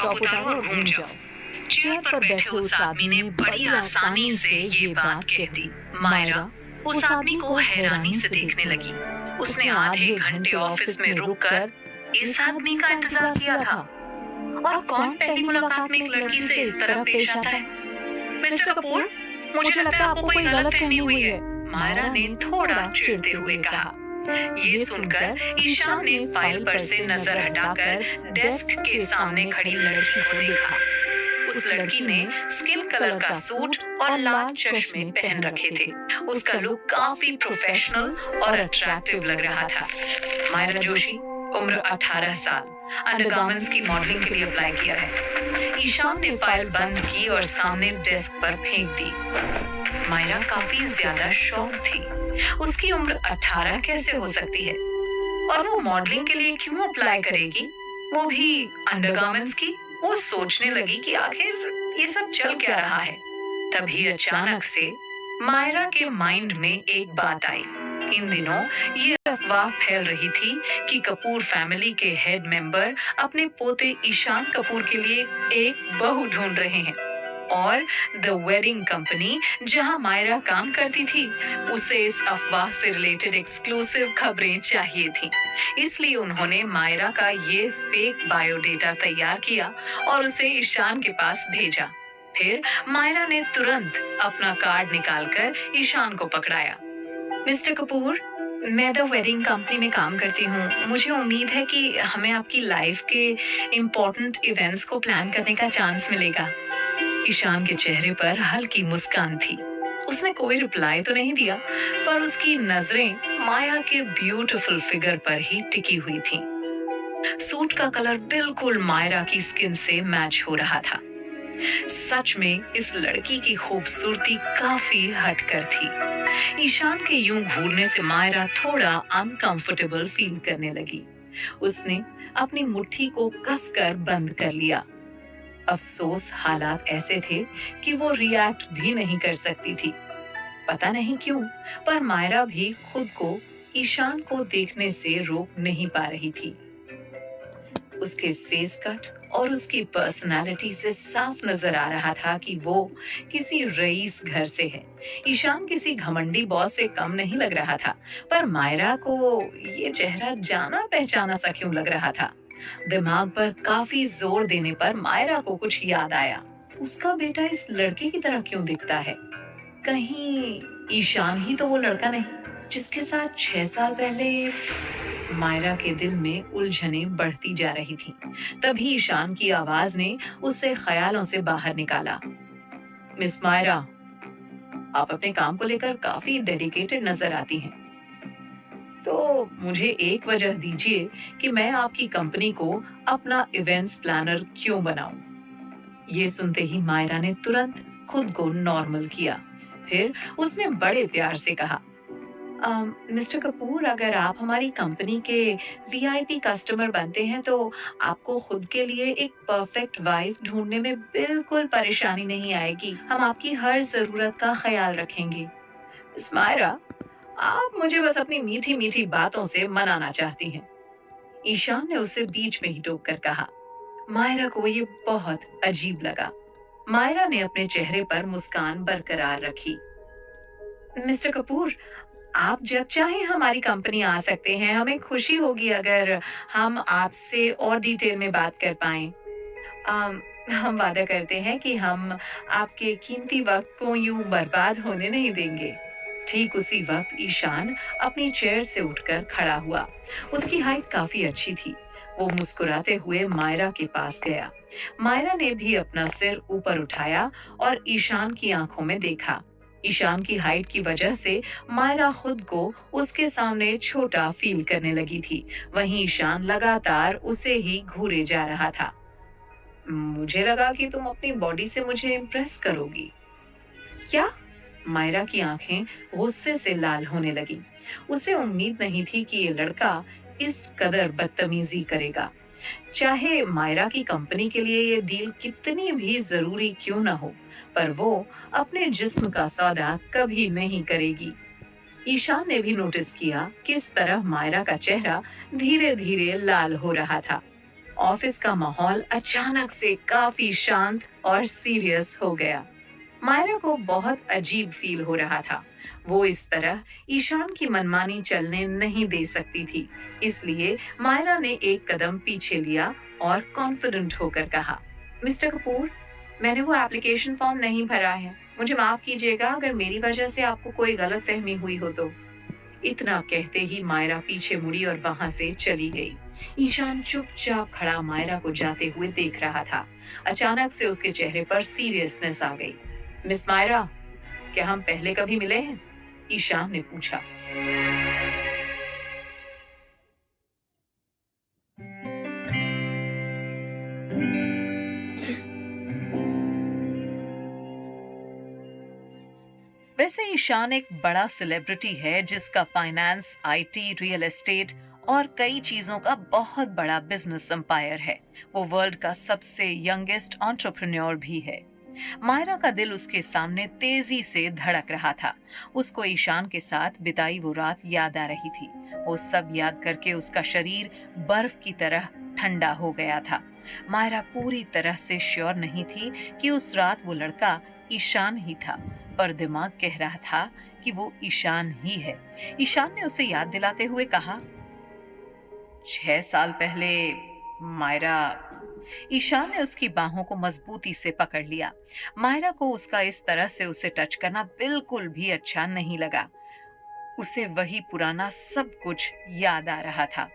Laptop उतारो और room जाओ। चेयर पर बैठे उस आदमी ने बड़ी आसानी से ये बात कह दी। मायरा उस आदमी को हैरानी से देखने लगी। उसने आधे घंटे ऑफिस में रुककर इस आदमी का इंतजार किया था। और कौन पहली मुलाकात में एक लड़की से इस तरह पेश आता है? मिस्टर कपूर, मुझे लगता है आपको कोई गलतफहमी हुई है, मायरा ने थोड़ा चिढ़ते हुए कहा। ये सुनकर ईशान ने फाइल पर से नजर हटाकर डेस्क के सामने खड़ी लड़की को देखा। उस लड़की ने स्किन कलर का सूट और लाल चश्मे पहन रखे थे। उसका लुक काफी प्रोफेशनल और अट्रैक्टिव लग रहा था। मायरा जोशी, उम्र 18 साल, अंडरगारमेंट्स की मॉडलिंग के लिए अप्लाई किया है। ईशान ने फाइल बंद की और सामने डेस्क पर फेंक दी। मायरा काफी ज्यादा शॉक थी। उसकी उम्र 18 कैसे हो सकती है? और वो मॉडलिंग के लिए क्यों अप्लाई करेगी, वो भी अंडरगारमेंट्स की? वो सोचने लगी कि आखिर ये सब चल क्या रहा है। तभी अचानक से मायरा के माइंड में एक बात आई। इन दिनों ये अफवाह फैल रही थी कि कपूर फैमिली के हेड मेंबर अपने पोते ईशान कपूर के लिए एक बहू ढूंढ रहे हैं और द वेडिंग कंपनी जहां मायरा काम करती थी उसे इस अफवाह से रिलेटेड एक्सक्लूसिव खबरें चाहिए थी। इसलिए उन्होंने मायरा का ये फेक बायोडेटा तैयार किया और उसे ईशान के पास भेजा। फिर मायरा ने तुरंत अपना कार्ड निकालकर ईशान को पकड़ाया। मिस्टर कपूर, मैं द वेडिंग कंपनी में काम करती हूँ। मुझे उम्मीद है कि हमें आपकी लाइफ के इम्पोर्टेंट इवेंट्स को प्लान करने का चांस मिलेगा। ईशान के चेहरे पर हल्की मुस्कान थी। उसने कोई रिप्लाई तो नहीं दिया, पर उसकी नजरें माया के ब्यूटीफुल फिगर पर ही टिकी हुई थीं। सूट का कलर बिल्कुल मायरा की स्किन से मैच हो रहा था। सच में इस लड़की की खूबसूरती काफी हटकर थी। ईशान के यूं घूरने से मायरा थोड़ा अनकंफर्टेबल फील करने लगी। उसने अपनी मुट्ठी को कसकर बंद कर लिया। अफसोस हालात ऐसे थे कि वो रिएक्ट भी नहीं कर सकती थी। पता नहीं क्यों, पर मायरा भी खुद को ईशान को देखने से रोक नहीं पा रही थी। उसके फेस कट और उसकी पर्सनालिटी से साफ नजर आ रहा था कि वो किसी रईस घर से है। ईशान किसी घमंडी बॉस से कम नहीं लग रहा था, पर मायरा को ये चेहरा जाना पहचाना सा क्यों लग रहा था। दिमाग पर काफी जोर देने पर मायरा को कुछ याद आया। उसका बेटा इस लड़के की तरह क्यों दिखता है? कहीं ईशान ही तो वो लड़का नहीं जिसके साथ 6 साल पहले? मायरा के दिल में उलझनें बढ़ती जा रही थी। तभी ईशान की आवाज ने उसे ख्यालों से बाहर निकाला। मिस मायरा, आप अपने काम को लेकर काफी डेडिकेटेड नजर आती हैं। तो मुझे एक वजह दीजिए कि मैं आपकी कंपनी को अपना इवेंट्स प्लानर क्यों बनाऊं। ये सुनते ही मायरा ने तुरंत खुद को नॉर्मल किया। फिर उसने बड़े प्यार से कहा, मिस्टर कपूर, अगर आप हमारी कंपनी के वीआईपी कस्टमर बनते हैं तो आपको खुद के लिए एक परफेक्ट वाइफ ढूंढने में बिल्कुल परेशानी नहीं आएगी। हम आपकी हर जरूरत का ख्याल रखेंगे। मिस मायरा, आप मुझे बस अपनी मीठी मीठी बातों से मनाना चाहती हैं। ईशान ने उसे बीच में ही टोक कर कहा। मायरा को ये बहुत अजीब लगा। मायरा ने अपने चेहरे पर मुस्कान बरकरार रखी। मिस्टर कपूर, आप जब चाहें हमारी कंपनी आ सकते हैं। हमें खुशी होगी अगर हम आपसे और डिटेल में बात कर पाएं। हम वादा करते हैं कि हम आपके कीमती वक्त को यूं बर्बाद होने नहीं देंगे। ठीक उसी वक्त ईशान अपनी चेयर से उठकर खड़ा हुआ। उसकी हाइट काफी अच्छी थी। वो मुस्कुराते हुए मायरा के पास गया। मायरा ने भी अपना सिर ऊपर उठाया और ईशान की आंखों में देखा। ईशान की हाइट की वजह से मायरा खुद को उसके सामने छोटा फील करने लगी थी। वहीं ईशान लगातार उसे ही घूरे जा रहा था। मुझे लगा कि तुम अपनी बॉडी से मुझे इम्प्रेस करोगी। क्या? मायरा की आंखें गुस्से से लाल होने लगी। उसे उम्मीद नहीं थी कि ये लड़का इस कदर बदतमीजी करेगा। चाहे मायरा की कंपनी के लिए ये डील कितनी भी जरूरी क्यों ना हो, पर वो अपने जिस्म का सौदा कभी नहीं करेगी। ईशान ने भी नोटिस किया किस तरह मायरा का चेहरा धीरे धीरे लाल हो रहा था ऑफिस का माहौल अचानक से काफी शांत और सीरियस हो गया। मायरा को बहुत अजीब फील हो रहा था। वो इस तरह ईशान की मनमानी चलने नहीं दे सकती थी। इसलिए मायरा ने एक कदम पीछे लिया और कॉन्फिडेंट होकर कहा, मिस्टर कपूर, मैंने वो एप्लीकेशन फॉर्म नहीं भरा है। मुझे माफ कीजिएगा अगर मेरी वजह से आपको कोई गलतफहमी हुई हो तो। इतना कहते ही मायरा पीछे मुड़ी और वहां से चली गई। ईशान चुपचाप खड़ा मायरा को जाते हुए देख रहा था। अचानक से उसके चेहरे पर सीरियसनेस आ गई। मिस मायरा, क्या हम पहले कभी मिले हैं? ईशान ने पूछा। वैसे ईशान एक बड़ा सेलिब्रिटी है जिसका फाइनेंस, आईटी, रियल एस्टेट और कई चीजों का बहुत बड़ा बिजनेस एम्पायर है। वो वर्ल्ड का सबसे यंगेस्ट एंटरप्रेन्योर भी है। मायरा का दिल उसके सामने तेजी से धड़क रहा था। उसको ईशान के साथ बिताई वो रात याद आ रही थी। वो सब याद करके उसका शरीर बर्फ की तरह ठंडा हो गया था। मायरा पूरी तरह से श्योर नहीं थी कि उस रात वो लड़का ईशान ही था, पर दिमाग कह रहा था कि वो ईशान ही है। ईशान ने उसे याद दिलाते हुए कहा, 6 साल पहले मायरा। ईशान ने उसकी बाहों को मजबूती से पकड़ लिया। मायरा को उसका इस तरह से उसे टच करना बिल्कुल भी अच्छा नहीं लगा। उसे वही पुराना सब कुछ याद आ रहा था।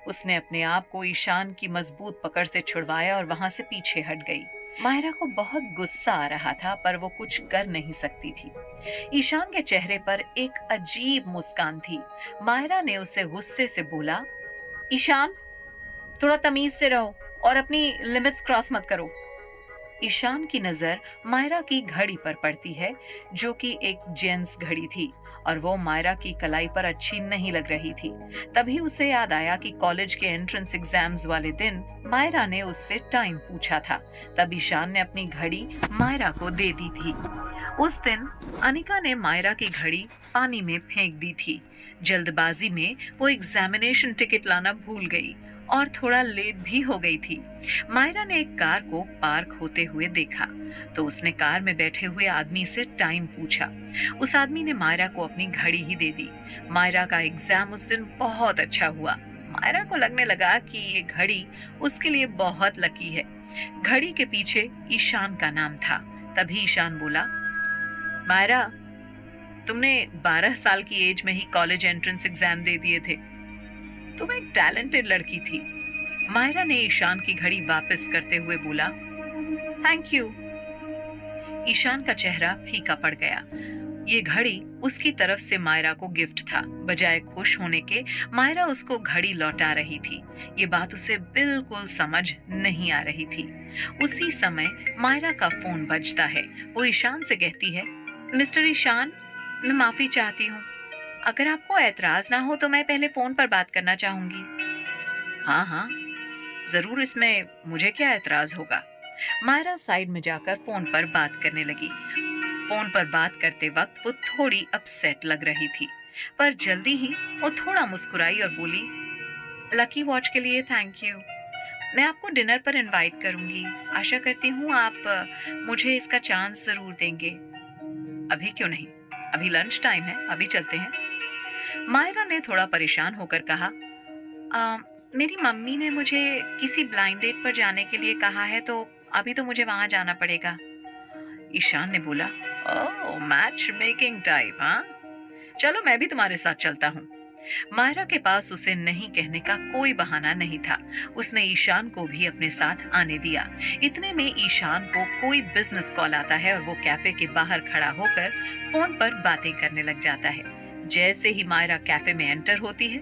उसने अपने आप को ईशान की मजबूत पकड़ से छुड़वाया और वहां से पीछे हट गई। मायरा को बहुत गुस्सा आ रहा था, पर वो कुछ कर नहीं सकती थी। ईशान के चेहरे पर एक अजीब मुस्कान थी। मायरा ने उसे गुस्से से बोला, ईशान, थोड़ा तमीज से रहो और अपनी लिमिट्स क्रॉस मत करो। ईशान की नजर मायरा की घड़ी पर पड़ती है, जो कि एक जेंट्स घड़ी थी, और वो मायरा की कलाई पर अच्छी नहीं लग रही थी। तभी उसे याद आया कि कॉलेज के एंट्रेंस एग्जाम्स वाले दिन मायरा ने उससे टाइम पूछा था। तब ईशान ने अपनी घड़ी मायरा को दे दी थी। उस दिन अनिका ने मायरा की घड़ी पानी में फेंक दी थी। जल्दबाजी में वो एग्जामिनेशन टिकट लाना भूल गई और थोड़ा लेट भी हो गई थी। मायरा ने एक कार को पार्क होते हुए देखा, तो उसने कार में बैठे हुए आदमी से टाइम पूछा। उस आदमी ने मायरा को अपनी घड़ी ही दे दी। मायरा का एग्जाम उस दिन बहुत अच्छा हुआ। मायरा को लगने लगा कि ये घड़ी उसके लिए बहुत लकी है। घड़ी के पीछे ईशान का नाम था। तभी ईशान बोला, मायरा, तुमने 12 साल की एज में ही कॉलेज एंट्रेंस एग्जाम दे दिए थे। तुम एक टैलेंटेड लड़की थी। मायरा ने ईशान की घड़ी वापस करते हुए बोला, थैंक यू। ईशान का चेहरा फीका पड़ गया। ये घड़ी उसकी तरफ से मायरा को गिफ्ट था। बजाय खुश होने के, मायरा उसको घड़ी लौटा रही थी। ये बात उसे बिल्कुल समझ नहीं आ रही थी। उसी समय मायरा का फोन बजता है। वो ईशान से कहती है, मिस्टर ईशान, मैं माफी चाहती हूँ। अगर आपको ऐतराज ना हो तो मैं पहले फोन पर बात करना चाहूंगी। हाँ हाँ, जरूर, इसमें मुझे क्या ऐतराज होगा। मायरा साइड में जाकर फोन पर बात करने लगी। फोन पर बात करते वक्त वो थोड़ी अपसेट लग रही थी, पर जल्दी ही वो थोड़ा मुस्कुराई और बोली, लकी वॉच के लिए थैंक यू। मैं आपको डिनर पर इनवाइट करूंगी। आशा करती हूँ आप मुझे इसका चांस जरूर देंगे। अभी क्यों नहीं, अभी लंच टाइम है, अभी चलते हैं। मायरा ने थोड़ा परेशान होकर कहा, "आ, मेरी मम्मी ने मुझे किसी ब्लाइंड डेट पर जाने के लिए कहा है, तो अभी तो मुझे वहां जाना पड़ेगा।" ईशान ने बोला, ओह, मैच मेकिंग टाइप, हाँ? चलो, मैं भी तुम्हारे साथ चलता हूँ। मायरा के पास उसे नहीं कहने का कोई बहाना नहीं था। उसने ईशान को भी अपने साथ आने दिया। इतने में ईशान को कोई बिजनेस कॉल आता है और वो कैफे के बाहर खड़ा होकर फोन पर बातें करने लग जाता है। जैसे ही मायरा कैफे में एंटर होती है,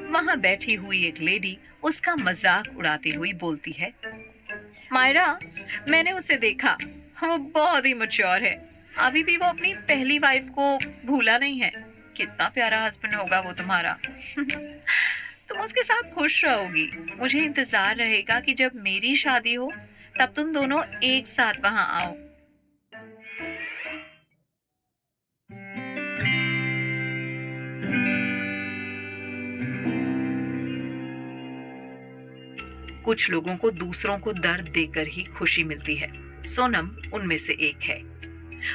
वहां बैठी हुई एक लेडी उसका मजाक उड़ाती हुई बोलती है, मायरा, मैंने उसे देखा, वो बहुत ही मैच्योर है। अभी भी वो अपनी पहली वाइफ को भूला नहीं है। कितना प्यारा हस्बैंड होगा वो तुम्हारा। तुम उसके साथ खुश रहोगी। मुझे इंतजार रहेगा कि जब मेरी शादी हो तब तुम दोनों एक साथ वहां आओ। कुछ लोगों को दूसरों को दर्द देकर ही खुशी मिलती है। सोनम उनमें से एक है।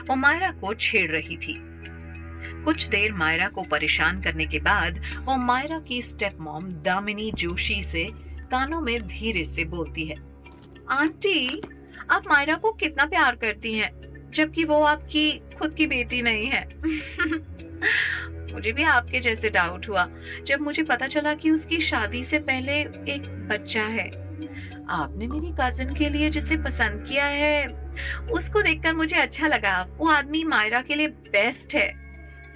वो मायरा को छेड़ रही थी। कुछ देर मायरा को परेशान करने के बाद वो मायरा की स्टेप मॉम दामिनी जोशी से कानों में धीरे से बोलती है, आंटी, आप मायरा को कितना प्यार करती हैं, जबकि वो आपकी खुद की बेटी नहीं है। मुझे भी आपके जैसे डाउट हुआ जब मुझे पता चला कि उसकी शादी से पहले एक बच्चा है। आपने मेरी कजिन के लिए जिसे पसंद किया है उसको देखकर मुझे अच्छा लगा। वो आदमी मायरा के लिए बेस्ट है।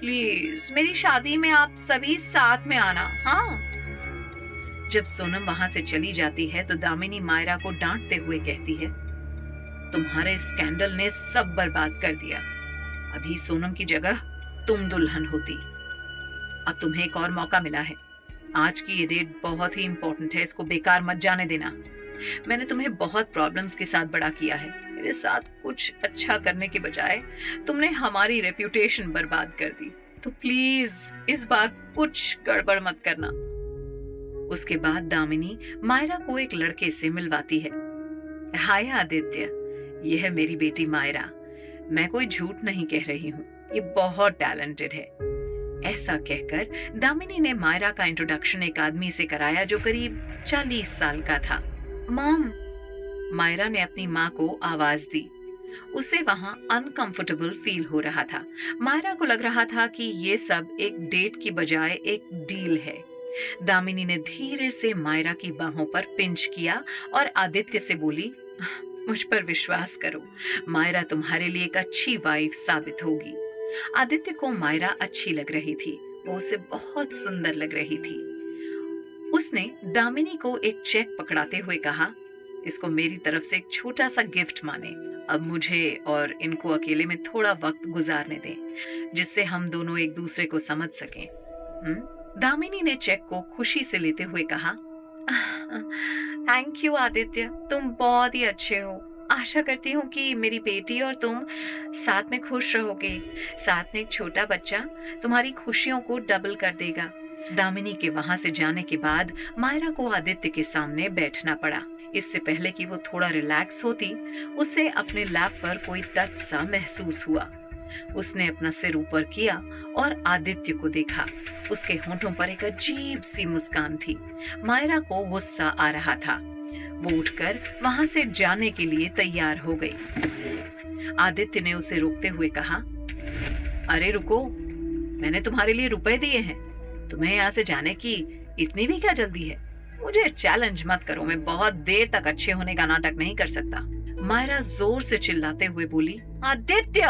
प्लीज मेरी शादी में आप सभी साथ में आना। हाँ। जब सोनम वहां से चली जाती है तो दामिनी मायरा को डांटते हुए कहती है, तुम्हारे स्कैंडल ने सब बर्बाद कर दिया। अभी सोनम की जगह तुम दुल्हन होती। अब तुम्हें एक और मौका मिला है। आज की ये डेट बहुत ही इंपॉर्टेंट है, इसको बेकार मत जाने देना। मैंने तुम्हें बहुत प्रॉब्लम्स के साथ बड़ा किया है। मेरे साथ कुछ अच्छा करने के बजाय तुमने हमारी रेप्यूटेशन बर्बाद कर दी। तो प्लीज इस बार कुछ गड़बड़ मत करना। उसके बाद दामिनी मायरा को एक लड़के से मिलवाती है। हाय आदित्य, यह है मेरी बेटी मायरा। मैं कोई झूठ नहीं कह रही हूँ, ये बहुत टैलेंटेड है। ऐसा कहकर दामिनी ने मायरा का इंट्रोडक्शन एक आदमी से कराया जो करीब 40 साल का था। मॉम, मायरा ने अपनी माँ को आवाज दी। उसे वहां अनकंफर्टेबल फील हो रहा था। मायरा को लग रहा था कि ये सब एक डेट की बजाय एक डील है। दामिनी ने धीरे से मायरा की बाहों पर पिंच किया और आदित्य से बोली, मुझ पर विश्वास करो, मायरा तुम्हारे लिए एक अच्छी वाइफ साबित होगी। आदित्य को मायरा अच्छी लग रही थी। वो उसे बहुत सुंदर लग रही थी। उसने दामिनी को एक चेक पकड़ाते हुए कहा, इसको मेरी तरफ से एक छोटा सा गिफ्ट माने। अब मुझे और इनको अकेले में थोड़ा वक्त गुजारने दें, जिससे हम दोनों एक दूसरे को समझ सकें। दामिनी ने चेक को खुशी से लेते हुए कहा, थैंक यू आदित्य, तुम बहुत ही अच्छे हो। आशा करती हूँ कि मेरी बेटी और तुम साथ में खुश रहोगे। साथ में एक छोटा बच्चा तुम्हारी खुशियों को डबल कर देगा। दामिनी के वहां से जाने के बाद मायरा को आदित्य के सामने बैठना पड़ा। इससे पहले कि वो थोड़ा रिलैक्स होती, उसे अपने लैप पर कोई टच सा महसूस हुआ। उसने अपना सिर ऊपर किया और आदित्य को देखा। उसके होंठों पर एक अजीब सी मुस्कान थी। मायरा को गुस्सा आ रहा था। वो उठकर वहां से जाने के लिए तैयार हो गई। आदित्य ने उसे रोकते हुए कहा, अरे रुको, मैंने तुम्हारे लिए रुपए दिए हैं। तुम्हें यहाँ से जाने की इतनी भी क्या जल्दी है? मुझे चैलेंज मत करो, मैं बहुत देर तक अच्छे होने का नाटक नहीं कर सकता। मायरा जोर से चिल्लाते हुए बोली, आदित्य,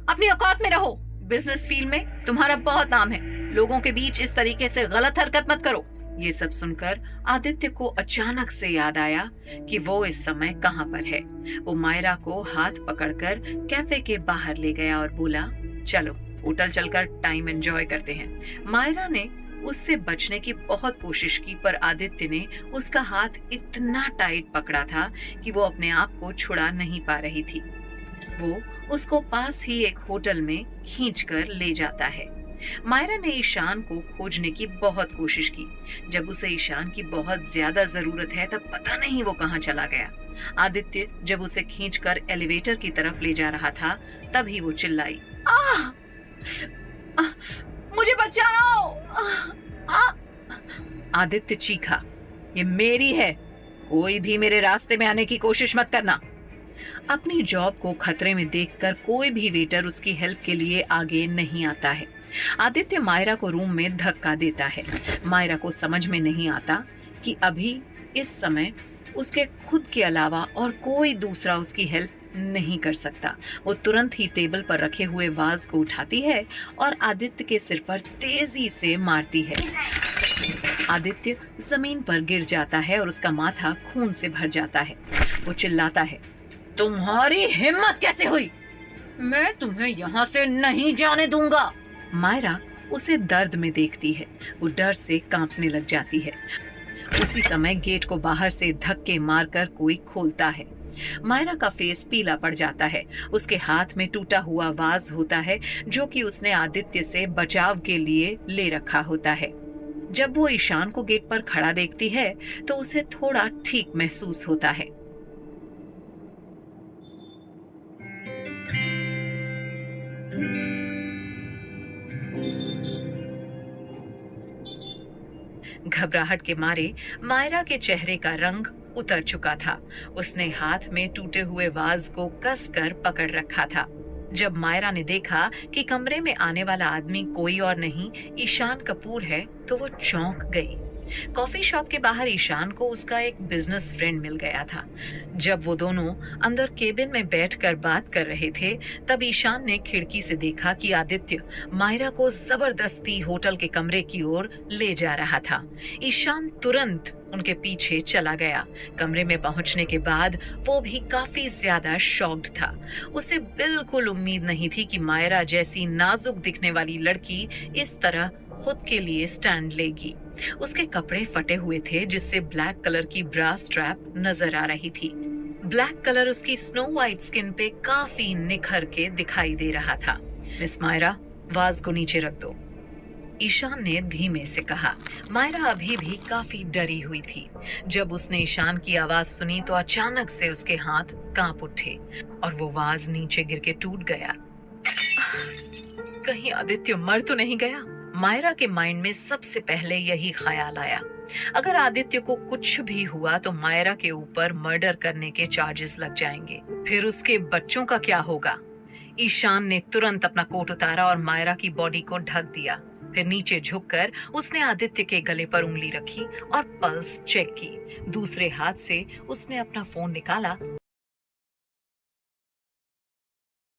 अपनी औकात में रहो। बिजनेस फील्ड में तुम्हारा बहुत नाम है। लोगों के बीच इस तरीके से गलत हरकत मत करो। ये सब सुनकर आदित्य को अचानक से याद आया कि वो इस समय कहाँ पर है। वो मायरा को हाथ पकड़कर कैफे के बाहर ले गया और बोला, चलो होटल चलकर टाइम एंजॉय करते हैं। मायरा ने उससे बचने की बहुत कोशिश की, पर आदित्य ने उसका हाथ इतना टाइट पकड़ा था कि वो अपने आप को छुड़ा नहीं पा रही थी। वो उसको पास ही एक होटल में खींचकर ले जाता है। मायरा ने ईशान को खोजने की बहुत कोशिश की। जब उसे ईशान की बहुत ज्यादा जरूरत है तब पता नहीं वो कहाँ चला गया। आदित्य जब उसे खींचकर एलिवेटर की तरफ ले जा रहा था तभी वो चिल्लाई, मुझे बचाओ! आदित्य चीखा, ये मेरी है, कोई भी मेरे रास्ते में आने की कोशिश मत करना। अपनी जॉब को खतरे में देखकर कोई भी वेटर उसकी हेल्प के लिए आगे नहीं आता है। आदित्य मायरा को रूम में धक्का देता है। मायरा को समझ में नहीं आता कि अभी इस समय उसके खुद के अलावा और कोई दूसरा उसकी हेल्प नहीं कर सकता। वो तुरंत ही टेबल पर रखे हुए वाज को उठाती है और आदित्य के सिर पर तेजी से मारती है। आदित्य जमीन पर गिर जाता है और उसका माथा खून से भर जाता है। वो चिल्लाता है, तुम्हारी हिम्मत कैसे हुई? मैं तुम्हें यहाँ से नहीं जाने दूंगा। मायरा उसे दर्द में देखती है। वो डर से कांपने लग जाती है। उसी समय गेट को बाहर से धक्के मारकर कोई खोलता है। मायरा का फेस पीला पड़ जाता है। उसके हाथ में टूटा हुआ वाज होता है जो कि उसने आदित्य से बचाव के लिए ले रखा होता है। जब वो ईशान को गेट पर खड़ा देखती है तो उसे थोड़ा ठीक महसूस होता है। घबराहट के मारे मायरा के चेहरे का रंग उतर चुका था। उसने हाथ में टूटे हुए वाज को कसकर पकड़ रखा था। जब मायरा ने देखा कि कमरे में आने वाला आदमी कोई और नहीं ईशान कपूर है तो वो चौंक गई। कॉफी शॉप के बाहर ईशान को उसका एक बिजनेस फ्रेंड मिल गया था। जब वो दोनों अंदर केबिन में बैठकर बात कर रहे थे तब ईशान ने खिड़की से देखा कि आदित्य मायरा को जबरदस्ती होटल के कमरे की ओर ले जा रहा था। ईशान तुरंत उनके पीछे चला गया। कमरे में पहुंचने के बाद वो भी काफी ज्यादा शॉक्ड था। उसे बिल्कुल उम्मीद नहीं थी कि मायरा जैसी नाजुक दिखने वाली लड़की इस तरह खुद के लिए स्टैंड लेगी। उसके कपड़े फटे हुए थे जिससे ब्लैक कलर की ब्रा स्ट्रैप नजर आ रही थी। ब्लैक कलर उसकी स्नो वाइट स्किन पे काफी निखर के दिखाई दे रहा था। मिस मायरा, वाज को नीचे रख दो, ईशान ने धीमे से कहा। मायरा अभी भी काफी डरी हुई थी। जब उसने ईशान की आवाज सुनी तो अचानक से उसके हाथ कांप उठे और वो वाज नीचे गिर के टूट गया। कहीं आदित्य मर तो नहीं गया? मायरा के माइंड में सबसे पहले यही ख्याल आया। अगर आदित्य को कुछ भी हुआ तो मायरा के ऊपर मर्डर करने के चार्जेस लग जाएंगे। फिर उसके बच्चों का क्या होगा? ईशान ने तुरंत अपना कोट उतारा और मायरा की बॉडी को ढक दिया। फिर नीचे झुककर उसने आदित्य के गले पर उंगली रखी और पल्स चेक की। दूसरे हाथ से उसने अपना फोन निकाला